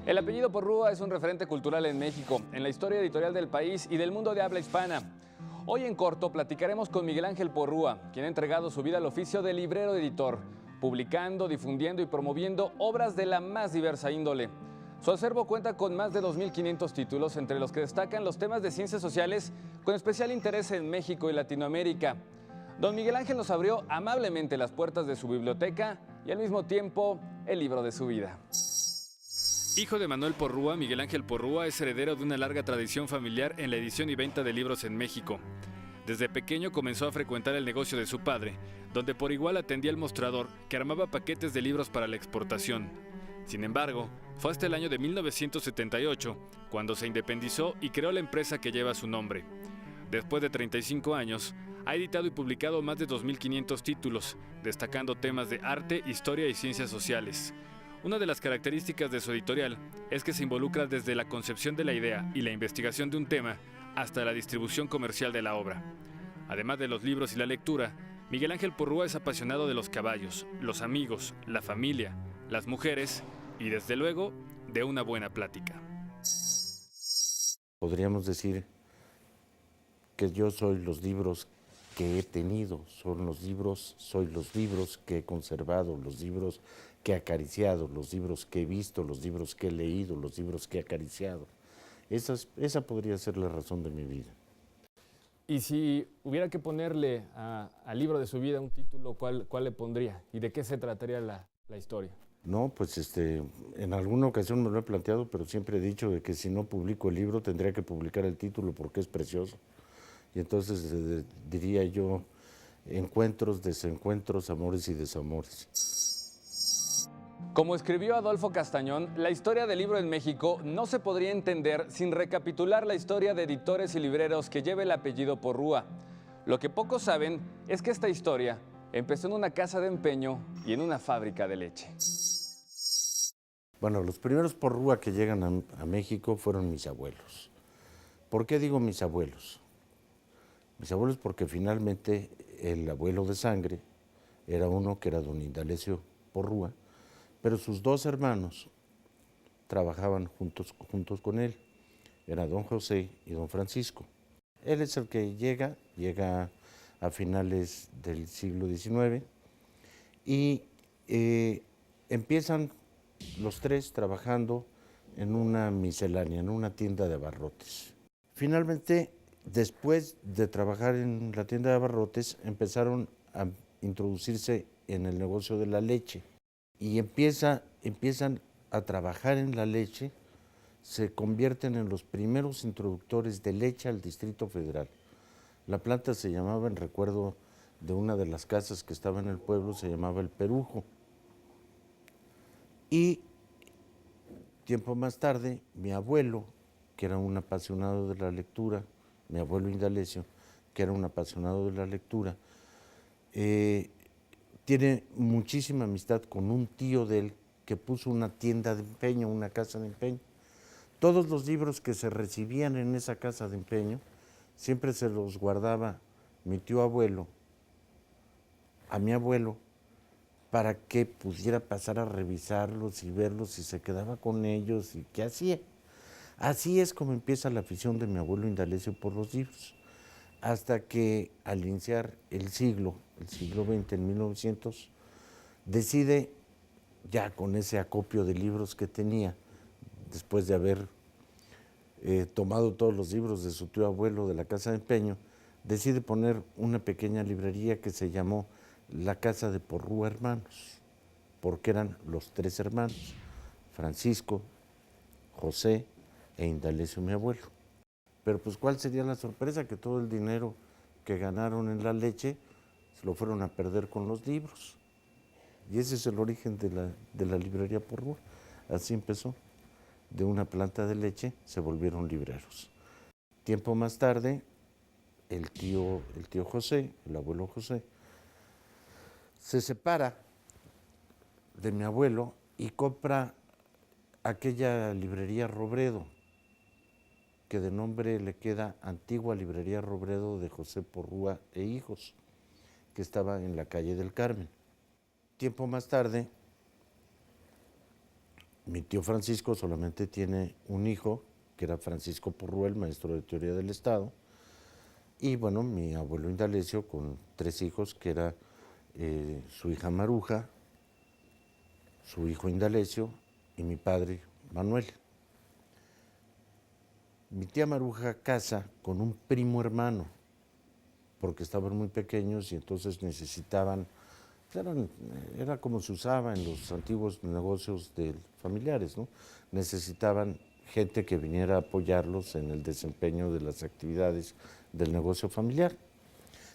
El apellido Porrúa es un referente cultural en México, en la historia editorial del país y del mundo de habla hispana. Hoy en corto platicaremos con Miguel Ángel Porrúa, quien ha entregado su vida al oficio de librero editor, publicando, difundiendo y promoviendo obras de la más diversa índole. Su acervo cuenta con más de 2.500 títulos, entre los que destacan los temas de ciencias sociales, con especial interés en México y Latinoamérica. Don Miguel Ángel nos abrió amablemente las puertas de su biblioteca y al mismo tiempo el libro de su vida. Hijo de Manuel Porrúa, Miguel Ángel Porrúa es heredero de una larga tradición familiar en la edición y venta de libros en México. Desde pequeño comenzó a frecuentar el negocio de su padre, donde por igual atendía el mostrador, que armaba paquetes de libros para la exportación. Sin embargo, fue hasta el año de 1978 cuando se independizó y creó la empresa que lleva su nombre. Después de 35 años, ha editado y publicado más de 2.500 títulos, destacando temas de arte, historia y ciencias sociales. Una de las características de su editorial es que se involucra desde la concepción de la idea y la investigación de un tema hasta la distribución comercial de la obra. Además de los libros y la lectura, Miguel Ángel Porrúa es apasionado de los caballos, los amigos, la familia, las mujeres y, desde luego, de una buena plática. Podríamos decir que yo soy los libros que he tenido, soy los libros que he conservado, los libros que he acariciado, los libros que he visto, los libros que he leído, los libros que he acariciado. Esa podría ser la razón de mi vida. Y si hubiera que ponerle al libro de su vida un título, ¿cuál le pondría? ¿Y de qué se trataría la historia? No, pues en alguna ocasión me lo he planteado, pero siempre he dicho de que si no publico el libro tendría que publicar el título porque es precioso. Y entonces diría yo, encuentros, desencuentros, amores y desamores. Como escribió Adolfo Castañón, la historia del libro en México no se podría entender sin recapitular la historia de editores y libreros que lleva el apellido Porrúa. Lo que pocos saben es que esta historia empezó en una casa de empeño y en una fábrica de leche. Bueno, los primeros Porrúa que llegan a México fueron mis abuelos. ¿Por qué digo mis abuelos? Mis abuelos porque finalmente el abuelo de sangre era uno que era don Indalecio Porrúa, pero sus dos hermanos trabajaban juntos con él. Era don José y don Francisco. Él es el que llega a finales del siglo XIX y empiezan los tres trabajando en una miscelánea, en una tienda de abarrotes. Finalmente, después de trabajar en la tienda de abarrotes, empezaron a introducirse en el negocio de la leche y empiezan a trabajar en la leche, se convierten en los primeros introductores de leche al Distrito Federal. La planta se llamaba, en recuerdo de una de las casas que estaba en el pueblo, se llamaba El Perujo. Y tiempo más tarde, mi abuelo, que era un apasionado de la lectura, mi abuelo Indalecio, que era un apasionado de la lectura, tiene muchísima amistad con un tío de él que puso una tienda de empeño, una casa de empeño. Todos los libros que se recibían en esa casa de empeño siempre se los guardaba mi tío abuelo a mi abuelo para que pudiera pasar a revisarlos y verlos y se quedaba con ellos y qué hacía. Así es como empieza la afición de mi abuelo Indalecio por los libros, hasta que al iniciar el siglo XX, en 1900, decide, ya con ese acopio de libros que tenía, después de haber tomado todos los libros de su tío abuelo de la casa de empeño, decide poner una pequeña librería que se llamó La Casa de Porrúa Hermanos, porque eran los tres hermanos, Francisco, José e Indalecio, mi abuelo. Pero pues, ¿cuál sería la sorpresa? Que todo el dinero que ganaron en la leche se lo fueron a perder con los libros. Y ese es el origen de la librería Porrúa. Así empezó. De una planta de leche se volvieron libreros. Tiempo más tarde, el tío José, el abuelo José, se separa de mi abuelo y compra aquella librería Robredo, que de nombre le queda Antigua Librería Robredo de José Porrúa e Hijos, que estaba en la calle del Carmen. Tiempo más tarde, Mi tío Francisco solamente tiene un hijo, que era Francisco Porrúa, el maestro de teoría del Estado. Y bueno, mi abuelo Indalecio con 3 hijos, que era su hija Maruja, su hijo Indalecio y mi padre Manuel. Mi tía Maruja casa con un primo hermano, porque estaban muy pequeños y entonces necesitaban, era como se usaba en los antiguos negocios familiares, ¿no? Necesitaban gente que viniera a apoyarlos en el desempeño de las actividades del negocio familiar.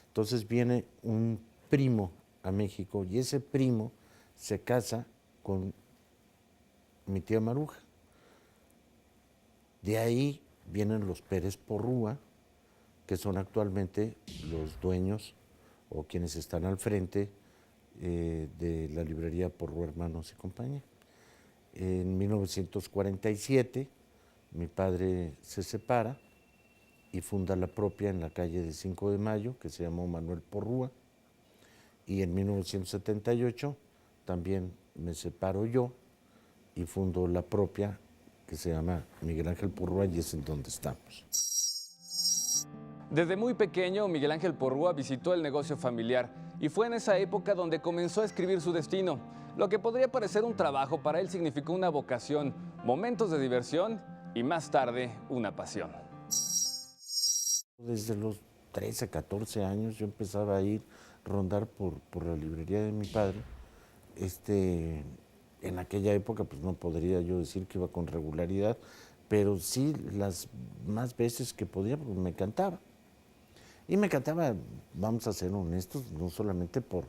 Entonces viene un primo a México y ese primo se casa con mi tía Maruja. De ahí vienen los Pérez Porrúa, que son actualmente los dueños o quienes están al frente de la librería Porrúa Hermanos y Compañía. En 1947 mi padre se separa y funda la propia en la calle de 5 de Mayo, que se llamó Manuel Porrúa, y en 1978 también me separo yo y fundo la propia que se llama Miguel Ángel Porrúa y es en donde estamos. Desde muy pequeño, Miguel Ángel Porrúa visitó el negocio familiar y fue en esa época donde comenzó a escribir su destino. Lo que podría parecer un trabajo, para él significó una vocación, momentos de diversión y más tarde una pasión. Desde los 13, 14 años yo empezaba a ir, rondar por la librería de mi padre. En aquella época pues no podría yo decir que iba con regularidad, pero sí las más veces que podía, pues me encantaba. Y me encantaba, vamos a ser honestos, no solamente por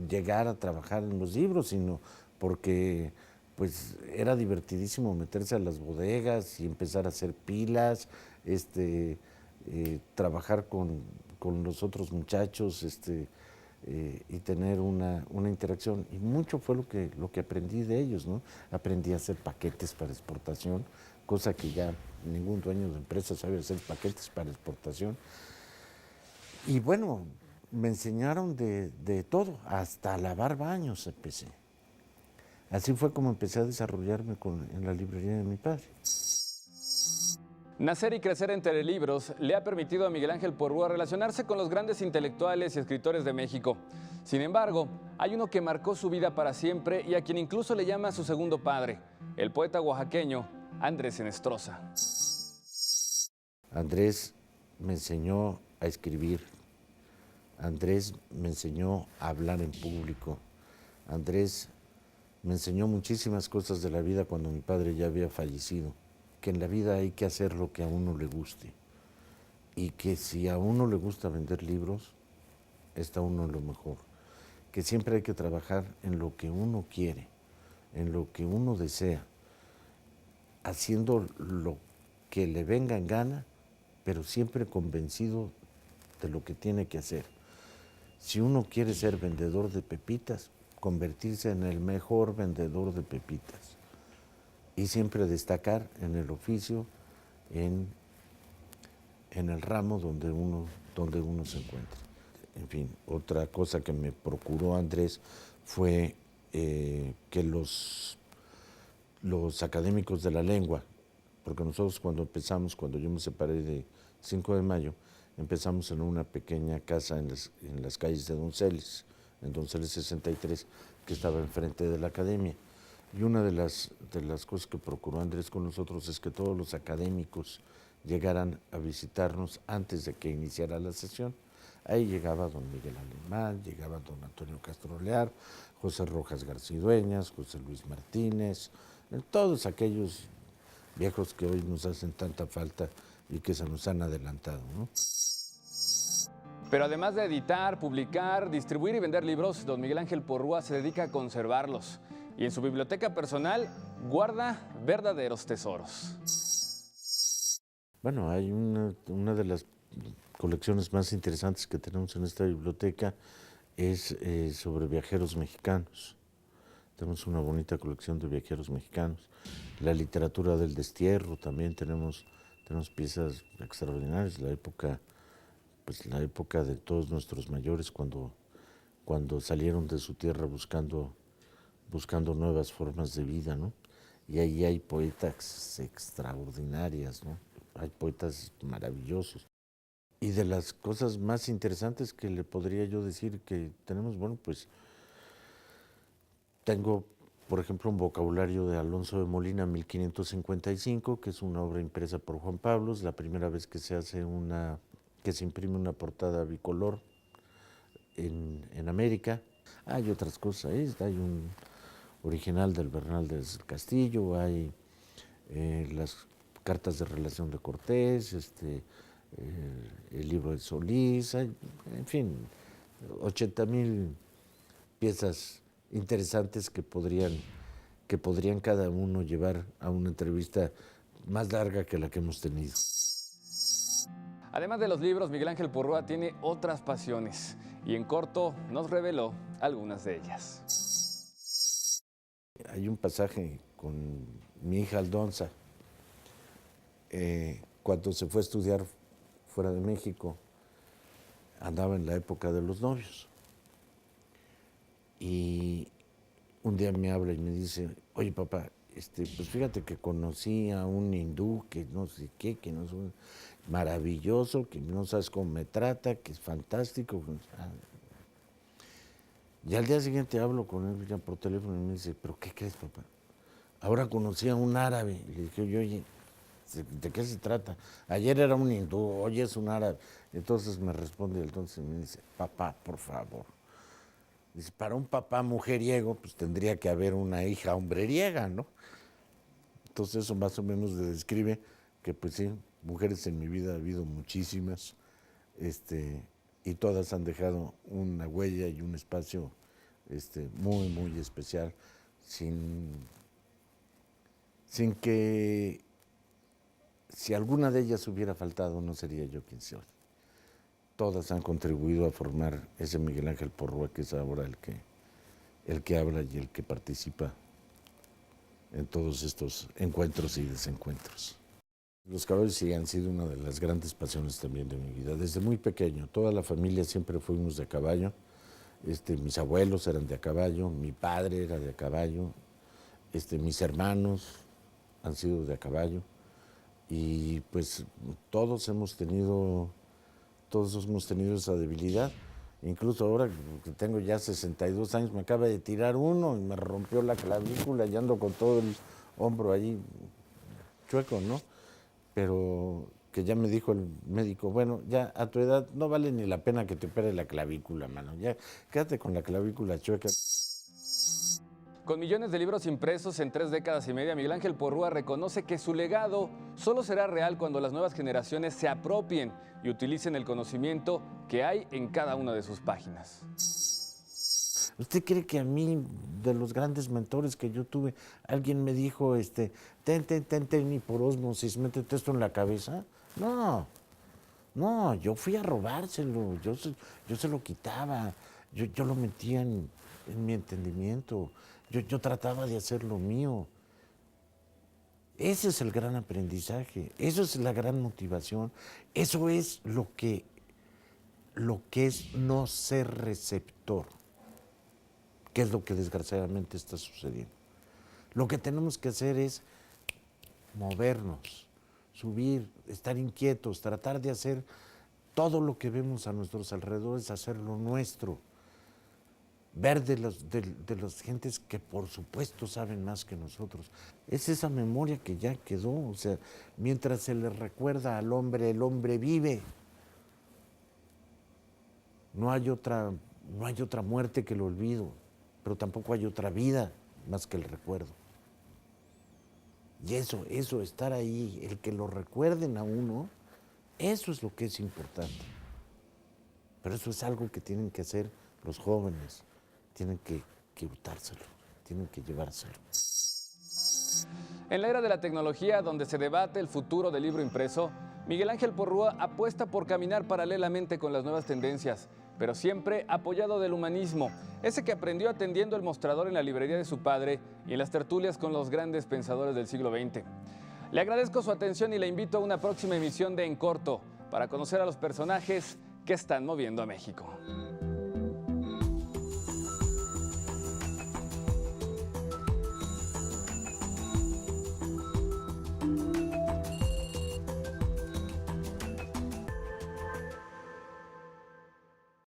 llegar a trabajar en los libros, sino porque pues era divertidísimo meterse a las bodegas y empezar a hacer pilas, trabajar con los otros muchachos, y tener una interacción. Y mucho fue lo que aprendí de ellos, ¿no? Aprendí a hacer paquetes para exportación, cosa que ya ningún dueño de empresa sabe hacer paquetes para exportación. Y bueno, me enseñaron de todo, hasta lavar baños empecé. Así fue como empecé a desarrollarme en la librería de mi padre. Nacer y crecer entre libros le ha permitido a Miguel Ángel Porrúa relacionarse con los grandes intelectuales y escritores de México. Sin embargo, hay uno que marcó su vida para siempre y a quien incluso le llama su segundo padre, el poeta oaxaqueño Andrés Enestrosa. Andrés me enseñó a escribir. Andrés me enseñó a hablar en público. Andrés me enseñó muchísimas cosas de la vida cuando mi padre ya había fallecido. Que en la vida hay que hacer lo que a uno le guste. Y que si a uno le gusta vender libros, está uno en lo mejor. Que siempre hay que trabajar en lo que uno quiere, en lo que uno desea, haciendo lo que le venga en gana, pero siempre convencido de lo que tiene que hacer. Si uno quiere ser vendedor de pepitas, convertirse en el mejor vendedor de pepitas y siempre destacar en el oficio, en el ramo donde uno se encuentra. En fin, otra cosa que me procuró Andrés fue que los académicos de la lengua, porque nosotros cuando yo me separé de 5 de Mayo, empezamos en una pequeña casa en las calles de Donceles, en Donceles 63, que estaba enfrente de la academia. Y una de las cosas que procuró Andrés con nosotros es que todos los académicos llegaran a visitarnos antes de que iniciara la sesión. Ahí llegaba don Miguel Alemán, llegaba don Antonio Castro Lear, José Rojas Garcidueñas, José Luis Martínez, todos aquellos viejos que hoy nos hacen tanta falta y que se nos han adelantado, ¿no? Pero además de editar, publicar, distribuir y vender libros, don Miguel Ángel Porrúa se dedica a conservarlos. Y en su biblioteca personal guarda verdaderos tesoros. Bueno, hay una de las colecciones más interesantes que tenemos en esta biblioteca es sobre viajeros mexicanos. Tenemos una bonita colección de viajeros mexicanos. La literatura del destierro también tenemos piezas extraordinarias. La época de todos nuestros mayores cuando salieron de su tierra buscando buscando nuevas formas de vida, ¿no? Y ahí hay poetas extraordinarias, ¿no? Hay poetas maravillosos. Y de las cosas más interesantes que le podría yo decir que tenemos, bueno, pues tengo, por ejemplo, un vocabulario de Alonso de Molina, 1555, que es una obra impresa por Juan Pablo, es la primera vez que se hace que se imprime una portada bicolor en América. Hay otras cosas, hay un original del Bernal del Castillo, hay las cartas de relación de Cortés, el libro de Solís, hay, en fin, 80,000 piezas interesantes que podrían cada uno llevar a una entrevista más larga que la que hemos tenido. Además de los libros, Miguel Ángel Porrúa tiene otras pasiones y en corto nos reveló algunas de ellas. Hay un pasaje con mi hija Aldonza, cuando se fue a estudiar fuera de México, andaba en la época de los novios. Y un día me habla y me dice, oye papá, pues fíjate que conocí a un hindú que no sé qué, que no es maravilloso, que no sabes cómo me trata, que es fantástico. Y al día siguiente hablo con él ya por teléfono y me dice, ¿pero qué crees, papá? Ahora conocí a un árabe. Y le dije, oye, ¿de qué se trata? Ayer era un hindú, hoy es un árabe. Entonces me responde, entonces me dice, papá, por favor. Dice, para un papá mujeriego, pues tendría que haber una hija hombreriega, ¿no? Entonces eso más o menos le describe que, pues sí, mujeres en mi vida ha habido muchísimas, y todas han dejado una huella y un espacio muy, muy especial, sin que, si alguna de ellas hubiera faltado, no sería yo quien soy. Todas han contribuido a formar ese Miguel Ángel Porrúa que es ahora el que habla y el que participa en todos estos encuentros y desencuentros. Los caballos sí han sido una de las grandes pasiones también de mi vida. Desde muy pequeño, toda la familia siempre fuimos de a caballo. Mis abuelos eran de a caballo, mi padre era de a caballo, mis hermanos han sido de a caballo. Y pues todos hemos tenido esa debilidad. Incluso ahora que tengo ya 62 años, me acaba de tirar uno y me rompió la clavícula y ando con todo el hombro ahí chueco, ¿no? Pero que ya me dijo el médico, bueno, ya a tu edad no vale ni la pena que te opere la clavícula, mano. Ya quédate con la clavícula chueca. Con millones de libros impresos en 3 décadas y media, Miguel Ángel Porrúa reconoce que su legado solo será real cuando las nuevas generaciones se apropien y utilicen el conocimiento que hay en cada una de sus páginas. ¿Usted cree que a mí, de los grandes mentores que yo tuve, alguien me dijo, ten, y por ósmosis, métete esto en la cabeza? No, yo fui a robárselo, yo se lo quitaba, yo lo metía en mi entendimiento, yo trataba de hacer lo mío. Ese es el gran aprendizaje, eso es la gran motivación, eso es lo que es no ser receptor, que es lo que desgraciadamente está sucediendo. Lo que tenemos que hacer es movernos, subir, estar inquietos, tratar de hacer todo lo que vemos a nuestros alrededores, hacerlo nuestro. Ver de las gentes que por supuesto saben más que nosotros. Es esa memoria que ya quedó, o sea, mientras se le recuerda al hombre, el hombre vive. No hay otra muerte que el olvido, pero tampoco hay otra vida más que el recuerdo. Y eso, estar ahí, el que lo recuerden a uno, eso es lo que es importante. Pero eso es algo que tienen que hacer los jóvenes, tienen que hurtárselo, tienen que llevárselo. En la era de la tecnología, donde se debate el futuro del libro impreso, Miguel Ángel Porrúa apuesta por caminar paralelamente con las nuevas tendencias, pero siempre apoyado del humanismo, ese que aprendió atendiendo el mostrador en la librería de su padre y en las tertulias con los grandes pensadores del siglo XX. Le agradezco su atención y le invito a una próxima emisión de En Corto para conocer a los personajes que están moviendo a México.